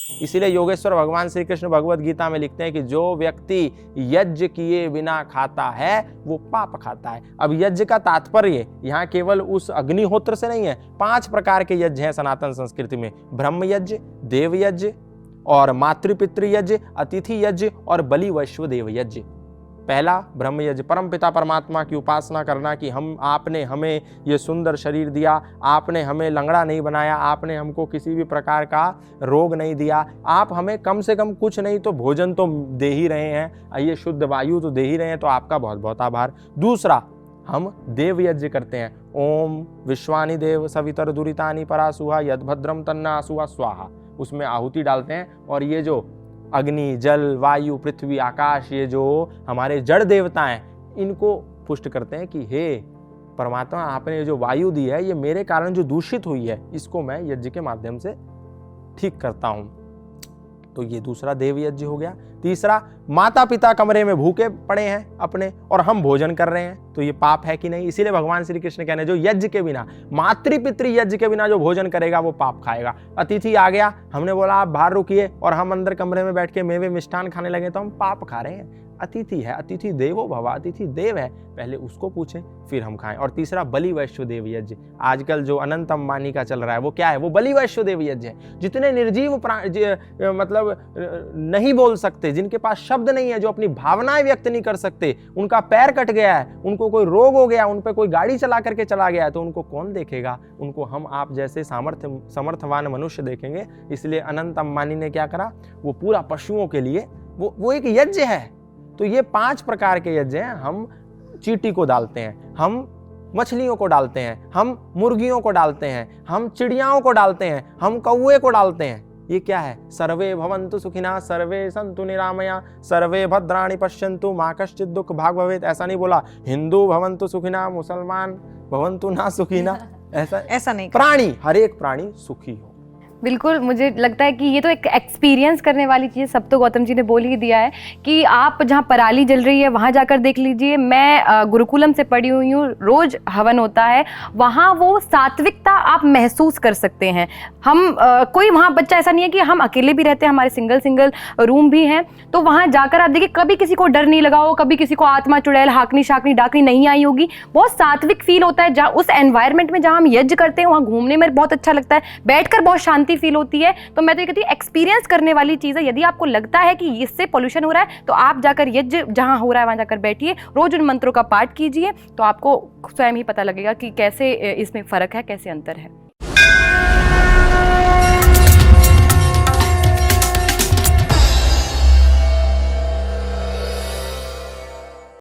इसीलिए योगेश्वर भगवान श्री कृष्ण भगवत गीता में लिखते हैं कि जो व्यक्ति यज्ञ किए बिना खाता है वो पाप खाता है। अब यज्ञ का तात्पर्य यहाँ केवल उस अग्निहोत्र से नहीं है। 5 प्रकार के यज्ञ हैं सनातन संस्कृति में, ब्रह्म यज्ञ, देव यज्ञ और मातृपितृ यज्ञ, अतिथि यज्ञ और बलि वैश्व देव यज्ञ। पहला ब्रह्म यज्ञ, परम पिता परमात्मा की उपासना करना कि आपने हमें ये सुंदर शरीर दिया, आपने हमें लंगड़ा नहीं बनाया, आपने हमको किसी भी प्रकार का रोग नहीं दिया, आप हमें कम से कम कुछ नहीं तो भोजन तो दे ही रहे हैं, ये शुद्ध वायु तो दे ही रहे हैं, तो आपका बहुत बहुत आभार। दूसरा, हम देव यज्ञ करते हैं। ओम विश्वानि देव सवितर दुरितानि परासुहा यद्भद्रम तन्ना असुहा स्वाहा, उसमें आहुति डालते हैं। और ये जो अग्नि, जल, वायु, पृथ्वी, आकाश, ये जो हमारे जड़ देवता हैं, इनको पुष्ट करते हैं कि हे परमात्मा, आपने ये जो वायु दी है ये मेरे कारण जो दूषित हुई है, इसको मैं यज्ञ के माध्यम से ठीक करता हूं। तो ये दूसरा देव यज्ञ हो गया। तीसरा, माता पिता कमरे में भूखे पड़े हैं अपने और हम भोजन कर रहे हैं, तो ये पाप है कि नहीं? इसीलिए भगवान श्री कृष्ण कहने जो यज्ञ के बिना, मातृपितृ यज्ञ के बिना जो भोजन करेगा वो पाप खाएगा। अतिथि आ गया, हमने बोला आप बाहर रुकिए और हम अंदर कमरे में बैठ के मेवे मिष्ठान खाने लगे तो हम पाप खा रहे हैं। अतिथि है, अतिथि देवो भव, अतिथि देव है, पहले उसको पूछें फिर हम खाएं। और तीसरा, बलि वैश्व देव यज्ञ। आजकल जो अनंत अंबानी का चल रहा है वो क्या है? वो बलि वैश्व देव यज्ञ है। जितने निर्जीव मतलब नहीं बोल सकते, जिनके पास शब्द नहीं है, जो अपनी भावनाएं व्यक्त नहीं कर सकते, उनका पैर कट गया है, उनको कोई रोग हो गया, उन पर कोई गाड़ी चला करके चला गया है, तो उनको कौन देखेगा? उनको हम आप जैसे समर्थवान मनुष्य देखेंगे। इसलिए अनंत अंबानी ने क्या करा, वो पूरा पशुओं के लिए वो एक यज्ञ है। तो ये 5 प्रकार के यज्ञ हैं। हम चींटी को डालते हैं, हम मछलियों को डालते हैं, हम मुर्गियों को डालते हैं, हम चिड़ियाओं को डालते हैं, हम कौए को डालते हैं। ये क्या है? सर्वे भवन्तु सुखिनः सर्वे सन्तु निरामया सर्वे भद्राणि पश्यन्तु मा कश्चित् दुःख भाग् भवेत्। ऐसा नहीं बोला हिंदू भवन्तु सुखिनः, मुसलमान भवन्तु ना सुखिनः, ऐसा नहीं। प्राणी, हर एक प्राणी सुखी हो। बिल्कुल, मुझे लगता है कि ये तो एक एक्सपीरियंस करने वाली चीज़, सब तो गौतम जी ने बोल ही दिया है कि आप जहाँ पराली जल रही है वहाँ जाकर देख लीजिए। मैं गुरुकुलम से पढ़ी हुई हूँ, रोज़ हवन होता है, वहाँ वो सात्विकता आप महसूस कर सकते हैं। हम कोई वहाँ बच्चा ऐसा नहीं है कि हम अकेले भी रहते हैं, हमारे सिंगल रूम भी हैं, तो वहाँ जाकर आप देखिए कभी किसी को डर नहीं लगा हो, कभी किसी को आत्मा चुड़ैल, हाकनी शाकनी डाकनी नहीं आई होगी। बहुत सात्विक फील होता है जहाँ उस एनवायरनमेंट में जहाँ हम यज्ञ करते हैं, वहाँ घूमने में बहुत अच्छा लगता है, बैठकर बहुत शांति फील होती है। तो मैं तो ये कहती हूँ एक्सपीरियंस करने वाली चीज है। यदि आपको लगता है कि इससे पोल्यूशन हो रहा है तो आप जाकर यज्ञ जहां हो रहा है वहां जाकर बैठिए, रोज उन मंत्रों का पाठ कीजिए, तो आपको स्वयं ही पता लगेगा कि कैसे इसमें फर्क है, कैसे अंतर है।